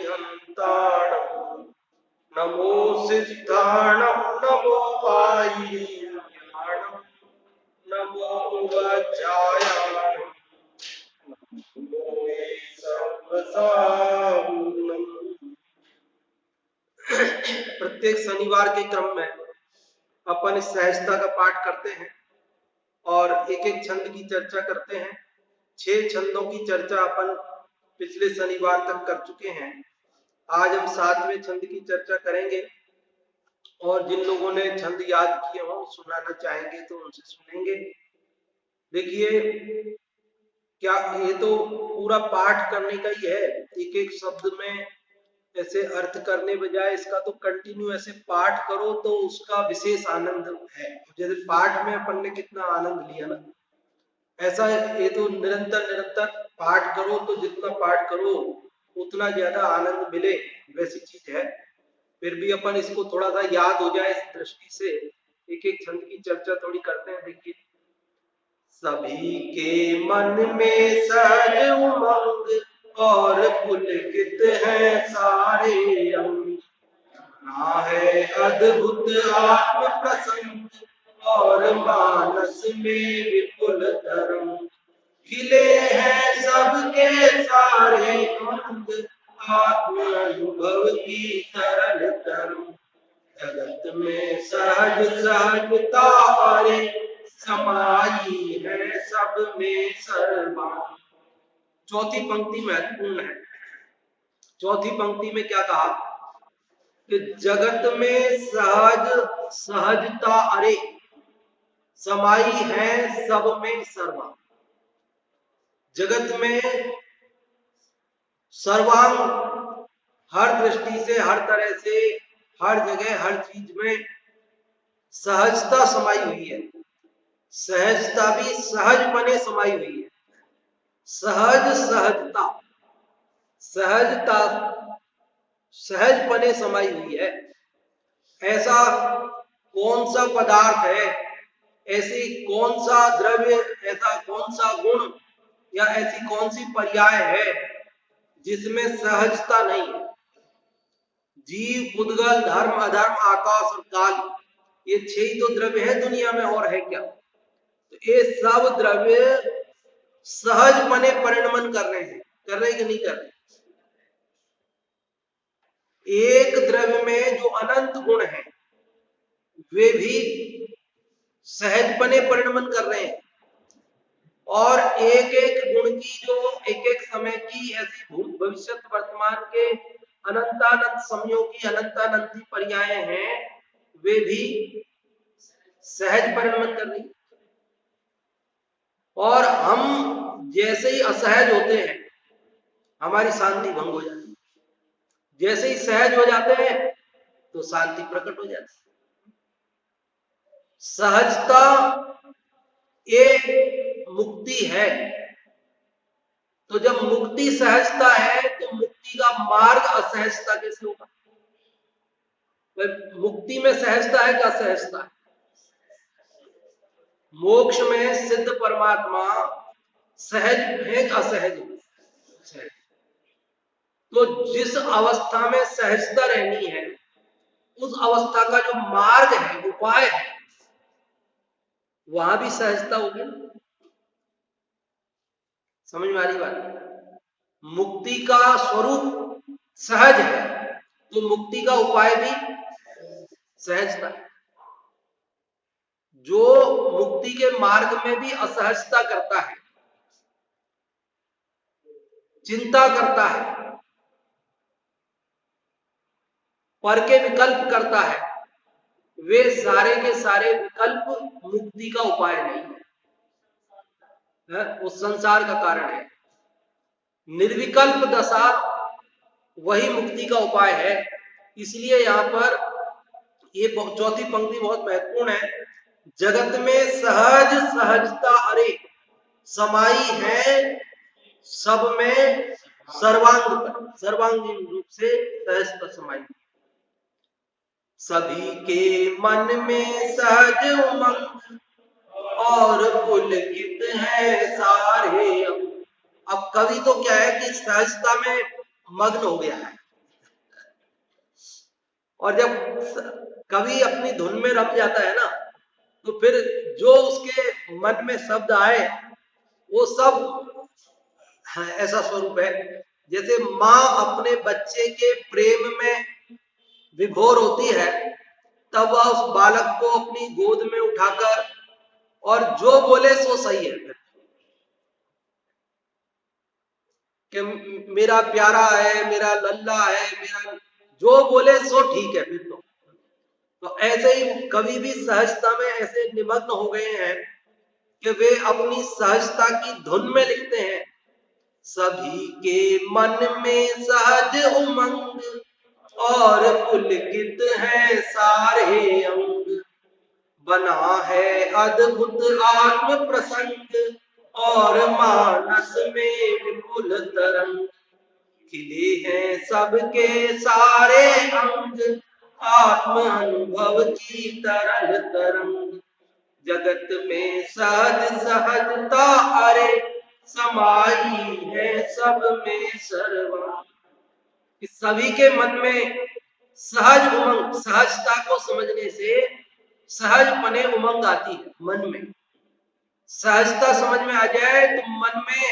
हन्ताणम् नमो सिद्धाणम् नमो वायुयानम् नमो वज्रायानम् नमो मे सर्वसाहुनम्। प्रत्येक शनिवार के क्रम में अपन इस सहजता का पाठ करते हैं और एक एक छंद की चर्चा करते हैं। 6 छंदों की चर्चा अपन पिछले शनिवार तक कर चुके हैं। आज हम 7वें छंद की चर्चा करेंगे और जिन लोगों ने छंद याद किए हों सुनाना चाहेंगे तो उनसे सुनेंगे। देखिए, क्या ये तो पूरा पाठ करने का ही है, एक एक शब्द में ऐसे अर्थ करने बजाय इसका तो कंटिन्यू ऐसे पाठ करो तो उसका विशेष आनंद है। जैसे पाठ में अपन ने कितना आनंद लिया ना, ऐसा ये तो निरंतर निरंतर पाठ करो तो जितना पाठ करो उतना ज्यादा आनंद मिले, वैसी चीज है। फिर भी अपन इसको थोड़ा सा याद हो जाए इस दृष्टि से एक एक छंद की चर्चा थोड़ी करते हैं। देखिए, सभी के मन में सहज उमंग और पुलकित है सारे अंग, ना है अद्भुत आत्म प्रसंग और मानस में विपुल तरंग, खिले हैं सबके सारे अंग आत्म अनुभव की तरल तरंग, जगत में सहज सहजता हरे समाई है सब में सर्वांग। चौथी पंक्ति महत्वपूर्ण है। चौथी पंक्ति में क्या कहा कि जगत में सहज सहजता अरे समाई है सब में सर्वांग। जगत में सर्वांग हर दृष्टि से, हर तरह से, हर जगह, हर चीज में सहजता समाई हुई है। सहजता भी सहजपने समाई हुई है। सहज सहजता, सहजता सहजपने समाई हुई है। ऐसा कौन सा पदार्थ है, ऐसी कौन सा द्रव्य, ऐसा कौन सा गुण या ऐसी कौन सी पर्याय है जिसमें सहजता नहीं है। जीव, पुद्गल, धर्म, अधर्म, आकाश और काल, ये 6 ही तो द्रव्य है दुनिया में, और है क्या। तो ये सब द्रव्य सहजपने परिणमन कर रहे हैं, कर रहे कि नहीं कर रहे। एक द्रव्य में जो अनंत गुण है वे भी सहजपने परिणमन कर रहे हैं, और एक एक गुण की जो एक एक समय की ऐसी भूत भविष्य वर्तमान के अनंतानंत समयों की अनंतानंती पर्याय हैं, वे भी सहज परिणमन कर रही। और हम जैसे ही असहज होते हैं हमारी शांति भंग हो जाती है, जैसे ही सहज हो जाते हैं तो शांति प्रकट हो जाती है। सहजता एक मुक्ति है। तो जब मुक्ति सहजता है तो मुक्ति का मार्ग असहजता कैसे होगा। मुक्ति में सहजता है कि असहजता है। मोक्ष में सिद्ध परमात्मा सहज है कि असहज है। तो जिस अवस्था में सहजता रहनी है उस अवस्था का जो मार्ग है, उपाय है, वहां भी सहजता होगी। समझ में आ रही बात। मुक्ति का स्वरूप सहज है तो मुक्ति का उपाय भी सहजता है। जो मुक्ति के मार्ग में भी असहजता करता है, चिंता करता है, पर के विकल्प करता है, वे सारे के सारे विकल्प मुक्ति का उपाय नहीं है, उस संसार का कारण है। निर्विकल्प दशा वही मुक्ति का उपाय है। इसलिए यहां पर ये चौथी पंक्ति बहुत महत्वपूर्ण है। जगत में सहज सहजता अरे समाई है सब में सर्वांगीण रूप से सहजता समाई। सभी के मन में सहज उमंग और पुलकित है सारे अंग। अब कवि तो क्या है कि सहजता में मग्न हो गया है, और जब कवि अपनी धुन में रम जाता है ना, तो फिर जो उसके मन में शब्द आए वो सब ऐसा स्वरूप है। जैसे माँ अपने बच्चे के प्रेम में विभोर होती है, तब वह उस बालक को अपनी गोद में उठाकर और जो बोले सो सही है, कि मेरा प्यारा है, मेरा लल्ला है, मेरा जो बोले सो ठीक है। फिर तो ऐसे ही कवि भी सहजता में ऐसे निमग्न हो गए हैं कि वे अपनी सहजता की धुन में लिखते हैं। सभी के मन में सहज उमंग और पुलकित है सारे अंग, बना है अद्भुत आत्म प्रसंग और मानस में विपुल तरंग, खिले हैं सबके सारे अंग आत्म अनुभव की तरल तरंग, जगत में सहज सहजता अरे समाई है सब में सर्वा। इस सभी के मन में सहज उमंग, सहजता को समझने से सहज पने उमंग आती है। मन में सहजता समझ में आ जाए तो मन में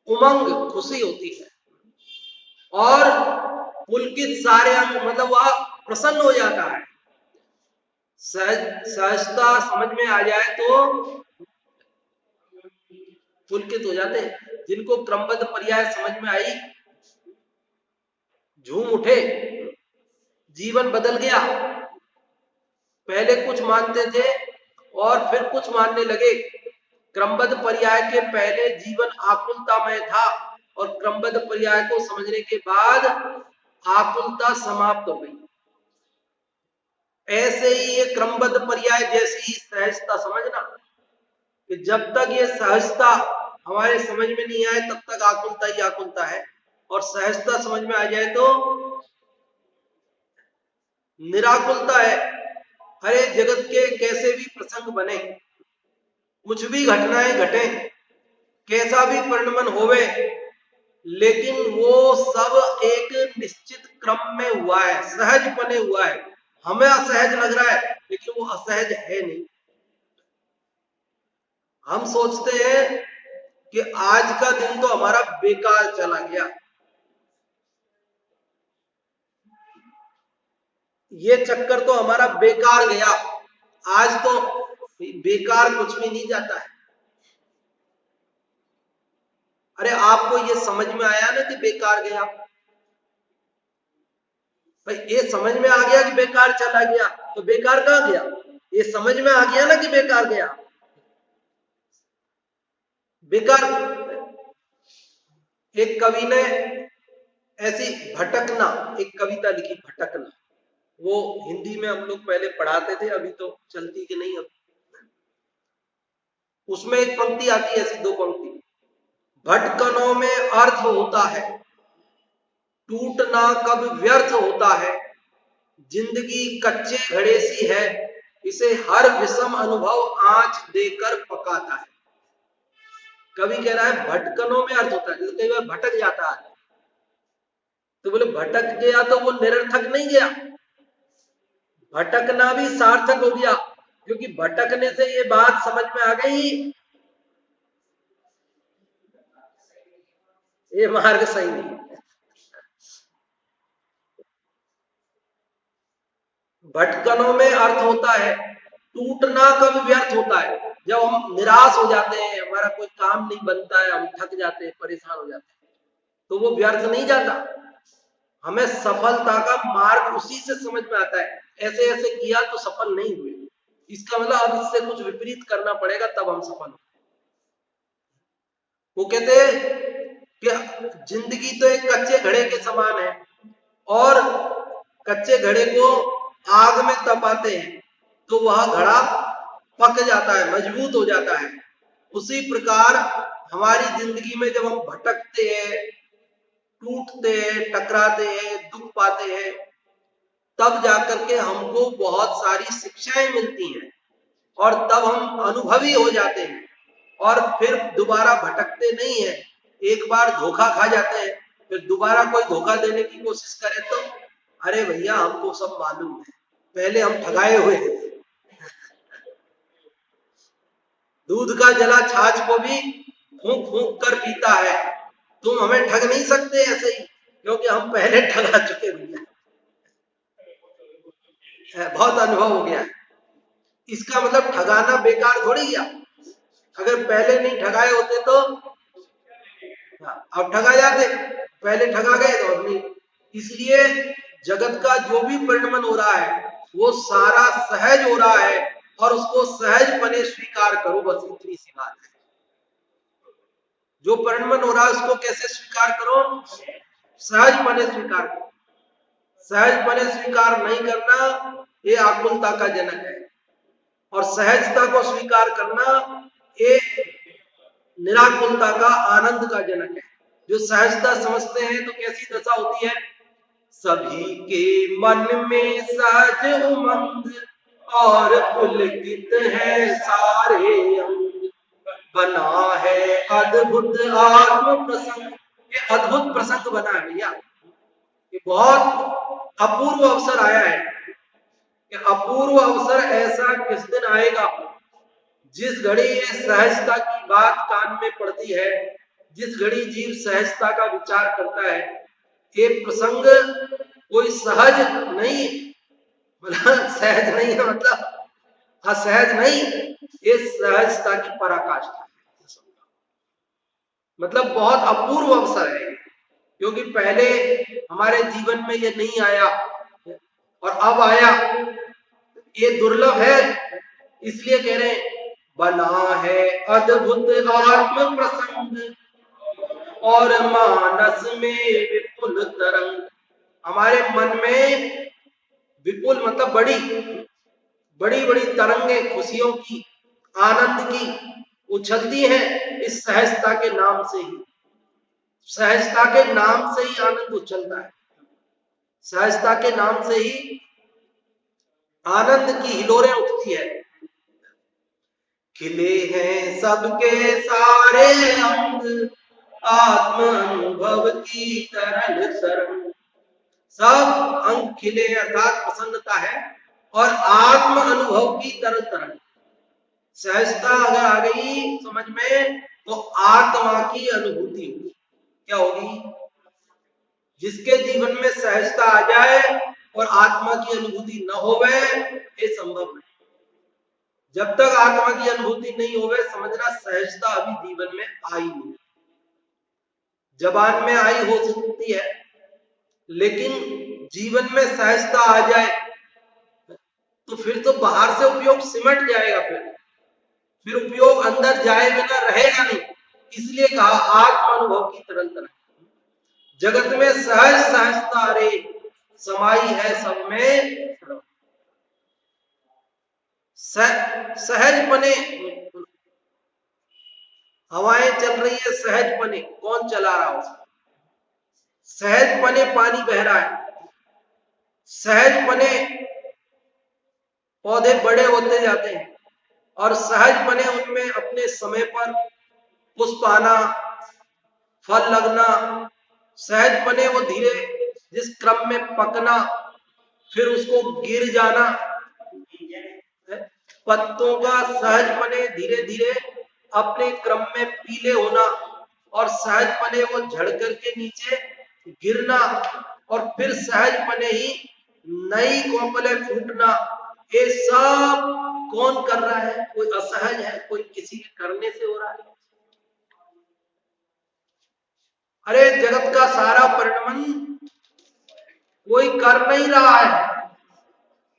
उमंग, खुशी होती है और पुलकित सारे अंग, मतलब वह प्रसन्न हो जाता है। सहजता समझ में आ जाए तो पुलकित हो जाते हैं। जिनको क्रमबद्ध पर्याय समझ में आई, झूम उठे, जीवन बदल गया। पहले कुछ मानते थे और फिर कुछ मानने लगे। क्रमबद्ध पर्याय के पहले जीवन आकुलतामय था और क्रमबद्ध पर्याय को समझने के बाद आकुलता समाप्त हो गई। ऐसे ही ये क्रमबद्ध पर्याय जैसी ही सहजता समझना, कि जब तक ये सहजता हमारे समझ में नहीं आए तब तक आकुलता ही आकुलता है, और सहजता समझ में आ जाए तो निराकुलता है। हरे जगत के कैसे भी प्रसंग बने, कुछ भी घटनाएं घटे, कैसा भी परिणमन होवे, लेकिन वो सब एक निश्चित क्रम में हुआ है, सहजपने हुआ है। हमें असहज लग रहा है लेकिन वो असहज है नहीं। हम सोचते हैं कि आज का दिन तो हमारा बेकार चला गया, ये चक्कर तो हमारा बेकार गया। आज तो बेकार कुछ भी नहीं जाता है। अरे आपको ये समझ में आया ना कि बेकार गया, भाई ये समझ में आ गया कि बेकार चला गया, तो बेकार कहां गया? ये समझ में आ गया ना कि बेकार गया। बेकार, एक कवि ने ऐसी भटकना, एक कविता लिखी भटकना, वो हिंदी में हम लोग पहले पढ़ाते थे, अभी तो चलती कि नहीं। अब उसमें एक पंक्ति आती है, ऐसी दो पंक्ति, भटकनों में अर्थ होता है, टूटना कब व्यर्थ होता है, जिंदगी कच्चे घड़े सी है, इसे हर विषम अनुभव आंच देकर पकाता है। कवि कह रहा है भटकनों में अर्थ होता है। जैसे कई बार भटक जाता है तो बोले भटक गया तो वो निरर्थक नहीं गया, भटकना भी सार्थक हो गया, क्योंकि भटकने से ये बात समझ में आ गई, ये मार्ग सही नहीं। भटकनों में अर्थ होता है, टूटना कब व्यर्थ होता है, जब हम निराश हो जाते हैं, हमारा कोई काम नहीं बनता है, हम थक जाते हैं, परेशान हो जाते हैं, तो वो व्यर्थ नहीं जाता। हमें सफलता का मार्ग उसी से समझ में आता है। ऐसे ऐसे किया तो सफल नहीं हुए, इसका मतलब अब इससे कुछ विपरीत करना पड़ेगा तब हम सफल हो। वो कहते हैं कि जिंदगी तो एक कच्चे घड़े के समान है, और कच्चे घड़े को आग में तपाते हैं तो वह घड़ा पक जाता है, मजबूत हो जाता है। उसी प्रकार हमारी जिंदगी में जब हम भटकते हैं, टूटते हैं, टकराते हैं, दुख पाते हैं, तब जाकर के हमको बहुत सारी शिक्षाएं मिलती हैं और तब हम अनुभवी हो जाते हैं और फिर दोबारा भटकते नहीं है। एक बार धोखा खा जाते हैं, फिर दोबारा कोई धोखा देने की कोशिश करे तो अरे भैया हमको सब मालूम है, पहले हम ठगाए हुए हैं। दूध का जला छाछ को भी फूंक फूंक कर पीता है। तुम हमें ठग नहीं सकते ऐसे ही, क्योंकि हम पहले ठगा चुके भैया, बहुत अनुभव हो गया है। इसका मतलब ठगाना बेकार थोड़ी गया, अगर पहले नहीं ठगाए होते तो अब ठगा जाते, पहले ठगा गए तो अब नहीं। इसलिए जगत का जो भी परिणमन हो रहा है वो सारा सहज हो रहा है, और उसको सहज पने स्वीकार करो, बस इतनी सी बात है। जो परिणमन हो रहा है उसको कैसे स्वीकार करो? सहज पने स्वीकार करो। सहज पने स्वीकार नहीं करना ये आकुलता का जनक है, और सहजता को स्वीकार करना ये निराकुलता का आनंद का जनक है। जो सहजता समझते हैं तो कैसी दशा होती है? सभी के मन में सहज उमंग, और पुलकित है सारे अंग, बना है अद्भुत आत्म प्रसंग। ये अद्भुत प्रसंग बना है भैया, ये बहुत अपूर्व अवसर आया है। ये अपूर्व अवसर ऐसा किस दिन आएगा, जिस घड़ी ये सहजता की बात कान में पड़ती है, जिस घड़ी जीव सहजता का विचार करता है, ये प्रसंग कोई सहज नहीं, मतलब सहज नहीं है, मतलब असहज नहीं, ये सहजता की पराकाष्ठा है। मतलब बहुत अपूर्व अवसर है, क्योंकि पहले हमारे जीवन में ये नहीं आया और अब आया, ये दुर्लभ है। इसलिए कह रहे हैं बना है अद्भुत आत्म प्रसंग, और मानस में विपुल तरंग। हमारे मन में विपुल मतलब बड़ी बड़ी बड़ी तरंगे खुशियों की, आनंद की उछलती हैं इस सहजता के नाम से ही। सहजता के नाम से ही आनंद उछलता है, सहजता के नाम से ही आनंद की हिलोरें उठती है। खिले हैं सबके सारे अंग, आत्म अनुभव की तरल तरंग। सब अंग खिले अर्थात प्रसन्नता है, और आत्म अनुभव की तरल तरंग। सहजता अगर आ गई समझ में तो आत्मा की अनुभूति होगी। क्या होगी? जिसके जीवन में सहजता आ जाए और आत्मा की अनुभूति न होवे, ये संभव नहीं। जब तक आत्मा की अनुभूति नहीं होवे, समझना सहजता अभी जीवन में आई नहीं। जबान में आई हो सकती है, लेकिन जीवन में सहजता आ जाए तो फिर तो बाहर से उपयोग सिमट जाएगा, फिर उपयोग अंदर जाए बिना रहेगा नहीं। इसलिए कहा आत्म अनुभव की तरल तरंग। जगत में सहज सहजता रे समाई है सब में, सहज पने। हवाएं चल रही है सहज पने, कौन चला रहा हो? सहज पने पानी बह रहा है, सहज पने पौधे बड़े होते जाते हैं, और सहज पने उनमें अपने समय पर पुष्प आना, फल लगना, सहज पने वो धीरे जिस क्रम में पकना, फिर उसको गिर जाना, पत्तों का सहज पने धीरे धीरे अपने क्रम में पीले होना, और सहज पने वो झड़ करके नीचे गिरना, और फिर सहज पने ही नई कोपलें फूटना। ये सब कौन कर रहा है? कोई असहज है, कोई किसी के करने से हो रहा है? अरे जगत का सारा परिणमन कोई कर नहीं रहा है,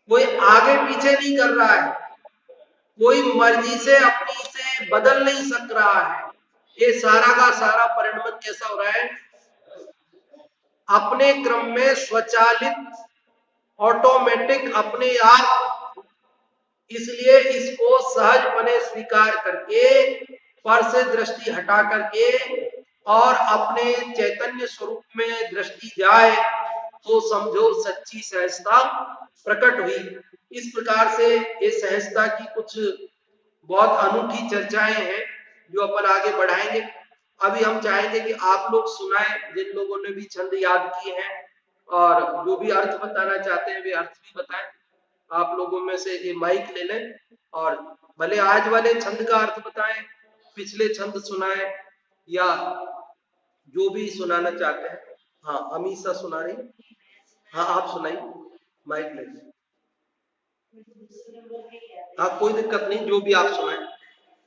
कोई आगे पीछे नहीं कर रहा है, कोई मर्जी से अपनी से बदल नहीं सक रहा है। ये सारा का सारा परिणमन कैसा हो रहा है? अपने क्रम में स्वचालित, ऑटोमेटिक, अपने आप। इसलिए इसको सहजपने स्वीकार करके, पर से दृष्टि हटा करके और अपने चैतन्य स्वरूप में दृष्टि जाए तो समझो सच्ची सहजता प्रकट हुई। इस प्रकार से ये सहजता की कुछ बहुत अनूठी चर्चाएं हैं जो अपन आगे बढ़ाएंगे। अभी हम चाहेंगे कि आप लोग सुनाएं, जिन लोगों ने भी छंद याद किए हैं, और जो भी अर्थ बताना चाहते हैं वे अर्थ भी बताएं। आप लोगों में से ये माइक ले लें और भले आज वाले छंद का अर्थ बताएं, पिछले छंद सुनाएं, या जो भी सुनाना चाहते हैं। हाँ, अमीषा सुना रही। हाँ, आप सुनाइए, माइक ले। हाँ, कोई दिक्कत नहीं, जो भी आप सुनाएं।